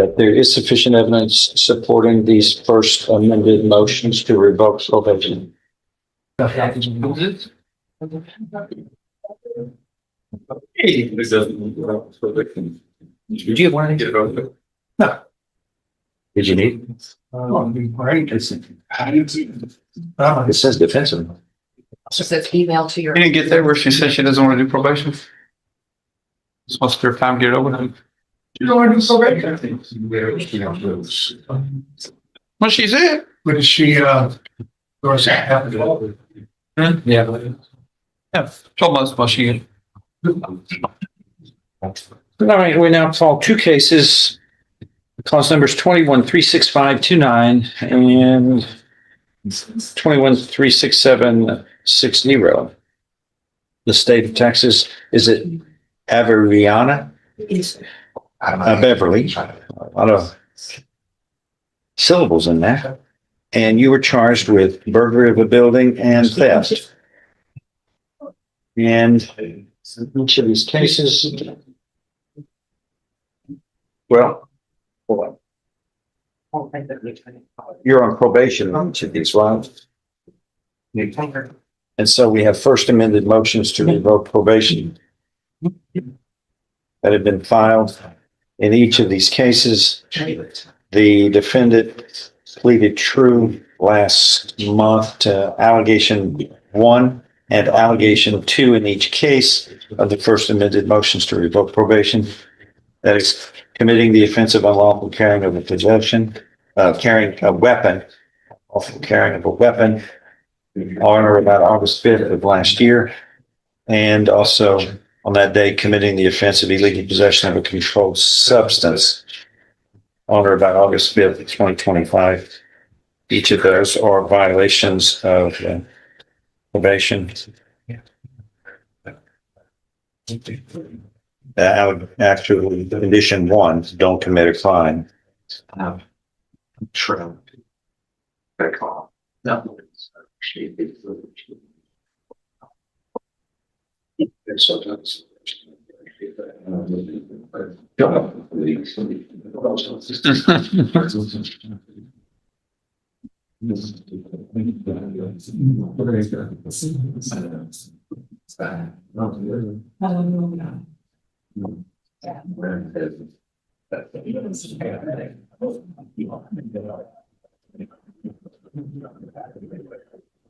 that there is sufficient evidence supporting these first amended motions to revoke probation. Did you want to get it? No. Did you need? It says defensive. So it's email to your. You didn't get there where she said she doesn't want to do probation? Just wants her time to get it over with. You don't want to do probation. What she said? But is she, Yeah. Yeah. Told us what she. All right, we now call two cases. Clause numbers 21-36529 and 21-36760. The state of Texas, is it Averiana? Beverly. A lot of syllables in that. And you were charged with burglary of a building and theft. And each of these cases, well, hold on. You're on probation on each of these, right? And so we have first amended motions to revoke probation that have been filed. In each of these cases, the defendant pleaded true last month to allegation 1 and allegation 2 in each case of the first amended motions to revoke probation. That is committing the offense of unlawful carrying of a possession, carrying a weapon, unlawful carrying of a weapon on or about August 5th of last year. And also on that day, committing the offense of illegal possession of a controlled substance on or about August 5th, 2025. Each of those are violations of probation. Actually, condition 1, don't commit a crime. True. No.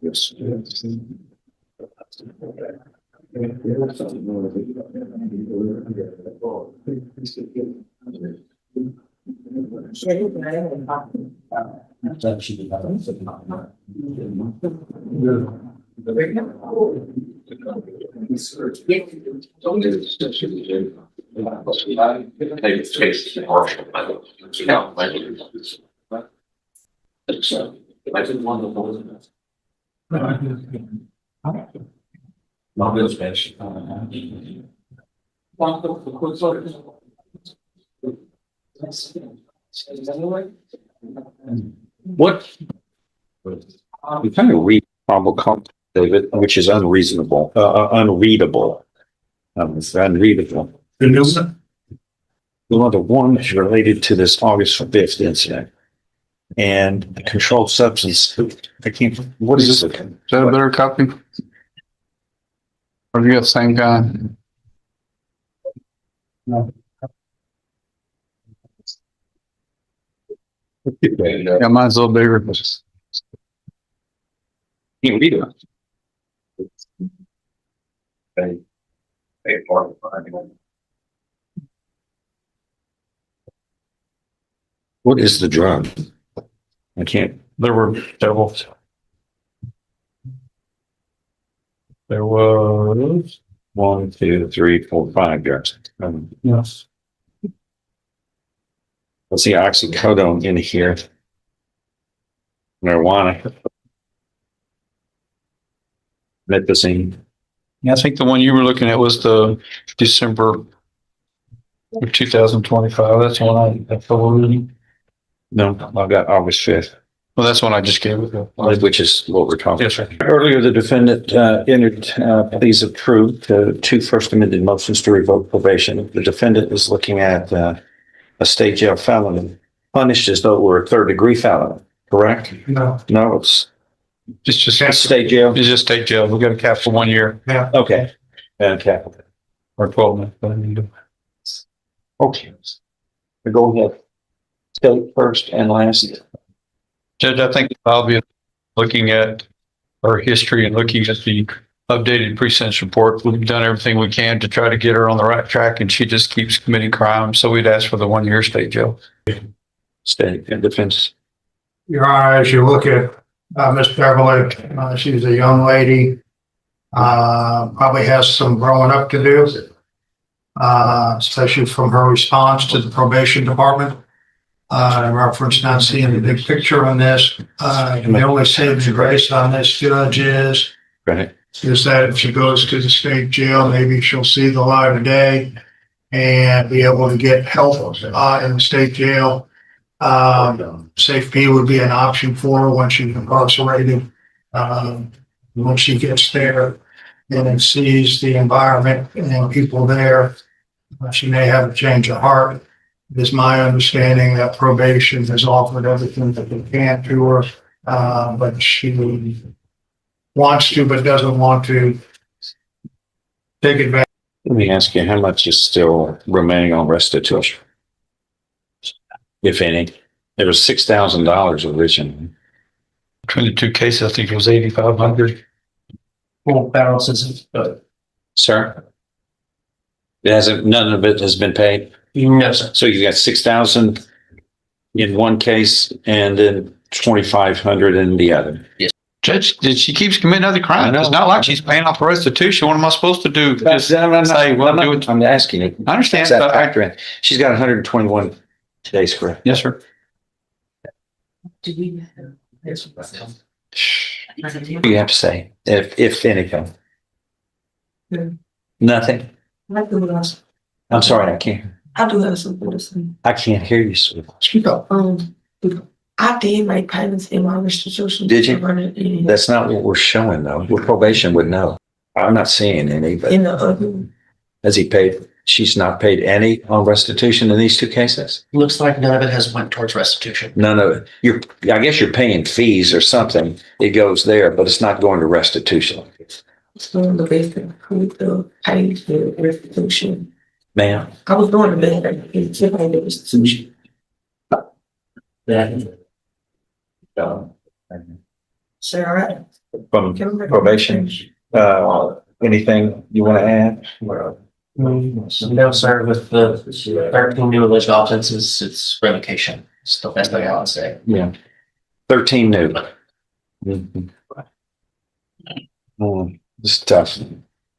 Yes. What? You kind of read probable cause, David, which is unreasonable, unreadable. It's unreadable. the new one? Well, the one is related to this August 5th incident. And the controlled substance, I can't, what is this? Is that a better copy? Or do you got the same guy? No. Yeah, mine's a little bigger. Can't read it. What is the drug? I can't. There were several. There was 1, 2, 3, 4, 5 drugs. yes. Let's see, oxycodone in here. Marijuana. Methazine. Yeah, I think the one you were looking at was the December of 2025. That's the one I forwarded. No, I've got August 5th, Well, that's the one I just gave it. which is what we're talking Yes, about. sir. Earlier, the defendant entered pleas of truth to 2 first amended motions to revoke probation. The defendant is looking at a state jail felony, punished as though it were a third-degree felony, correct? No. No, it's It's state jail. just state jail. We got a cap for 1 year Okay. Okay. or 12 months. Okay. We go ahead. State first and last. Judge, I think I'll be looking at her history and looking at the updated pre-sentence report. We've done everything we can to try to get her on the right track, and she just keeps committing crimes. So we'd ask for the 1 year state jail. State and defense. Your Honor, as you look at Miss Beverly, she's a young lady, probably has some growing up to do, especially from her response to the probation department. In reference not seeing the big picture on this. The only saving grace on this, Judge, is Right. that if she goes to the state jail, maybe she'll see the light of day and be able to get help in the state jail. Safe P would be an option for her when she's incarcerated. When she gets there and then sees the environment and people there, she may have a change of heart. It is my understanding that probation has offered everything that they can to her, but she wants to, but doesn't want to take advantage. Let me ask you, how much is still remaining on restitution? If any, there was $6,000 originally. Between the two cases, I think it was 8,500. Full balances, but Sir? It hasn't, none of it has been paid? no, sir. So you got 6,000 in one case and then 2,500 in the other. Judge, she keeps committing other crimes. I know. It's not like she's paying off the restitution. What am I supposed to do? Just say, well, do it. I'm asking you. I understand. What's that But factor in? She's got 121 days, correct? yes, sir. Do we? What do you have to say, if anything? Yeah. Nothing? I do have, I'm sorry, I do have something to say. I can't hear you, sweetheart. Speak up. I did make payments in my restitution. Did you? In That's not what we're showing though. What probation would know. I'm not seeing any, but the other, has he paid? She's not paid any on restitution in these two cases? Looks like none of it has went towards restitution. None of it. I guess you're paying fees or something. It goes there, but it's not going to restitution. it's doing the best to include the pay for restitution. Ma'am, I was doing the best to pay the restitution. So, all right. from probation, anything you want to add? No, sir, with the 13 new alleged offenses, it's revocation. It's the best thing I would say. Yeah. 13 new. Mhm. It's tough.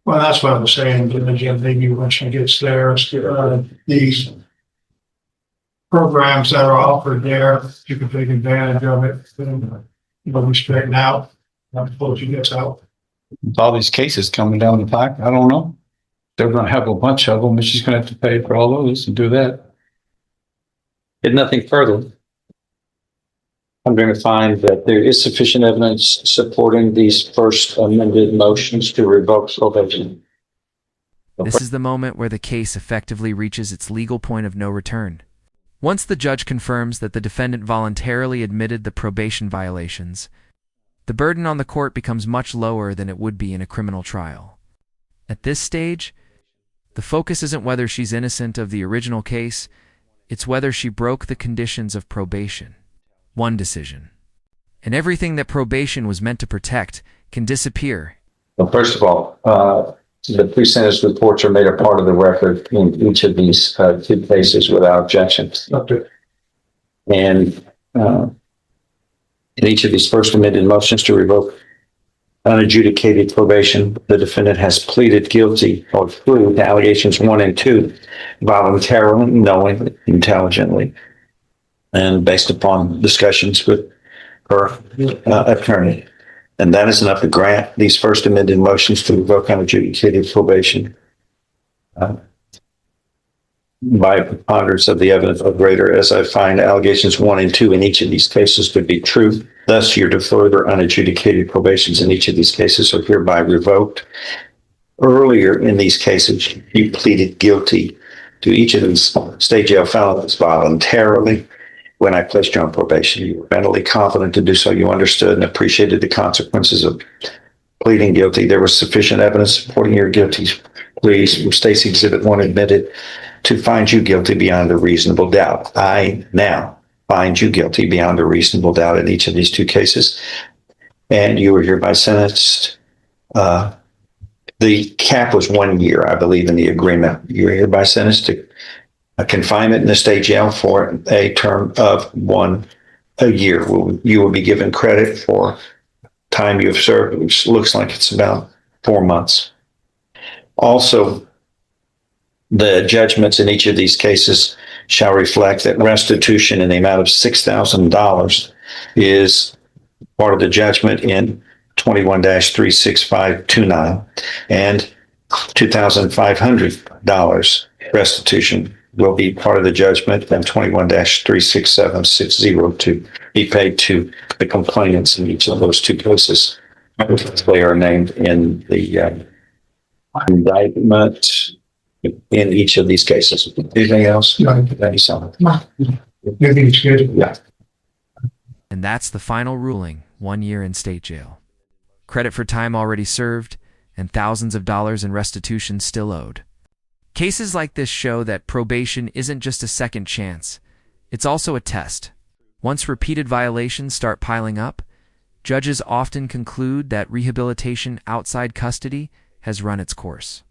Well, that's what I'm saying, Jim, maybe when she gets there, these programs that are offered there, you can take advantage of it, and it'll be straightened out before she gets out. With all these cases coming down the pike, I don't know. They're going to have a bunch of them, and she's going to have to pay for all those and do that. If nothing further, I'm going to find that there is sufficient evidence supporting these first amended motions to revoke probation. This is the moment where the case effectively reaches its legal point of no return. Once the judge confirms that the defendant voluntarily admitted the probation violations, the burden on the court becomes much lower than it would be in a criminal trial. At this stage, the focus isn't whether she's innocent of the original case, it's whether she broke the conditions of probation. One decision. And everything that probation was meant to protect can disappear. Well, first of all, the pre-sentence reports are made a part of the record in each of these two cases without objection. And in each of these first amended motions to revoke unadjudicated probation, the defendant has pleaded guilty or proved allegations 1 and 2 voluntarily, knowingly, intelligently, and based upon discussions with her attorney. And that is enough to grant these first amended motions to revoke unadjudicated probation by a preponderance of the evidence or greater, as I find allegations 1 and 2 in each of these cases to be true. Thus, your deferred or unadjudicated probations in each of these cases are hereby revoked. Earlier in these cases, you pleaded guilty to each of these state jail felons voluntarily. When I placed you on probation, you were mentally competent to do so. You understood and appreciated the consequences of pleading guilty. There was sufficient evidence supporting your guilty pleas. State's Exhibit 1 admitted to find you guilty beyond a reasonable doubt. I now find you guilty beyond a reasonable doubt in each of these two cases, and you were hereby sentenced. The cap was 1 year, I believe, in the agreement. You were hereby sentenced to a confinement in the state jail for a term of 1 year. You will be given credit for time you've served, which looks like it's about 4 months. Also, the judgments in each of these cases shall reflect that restitution in the amount of $6,000 is part of the judgment in 21-36529, and $2,500 restitution will be part of the judgment in 21-36760 to be paid to the complainants in each of those two cases. They are named in the indictment in each of these cases. Anything else? Thank you so much. Everything's good. Yeah. And that's the final ruling, 1 year in state jail. Credit for time already served, and thousands of dollars in restitution still owed. Cases like this show that probation isn't just a second chance, it's also a test. Once repeated violations start piling up, judges often conclude that rehabilitation outside custody has run its course.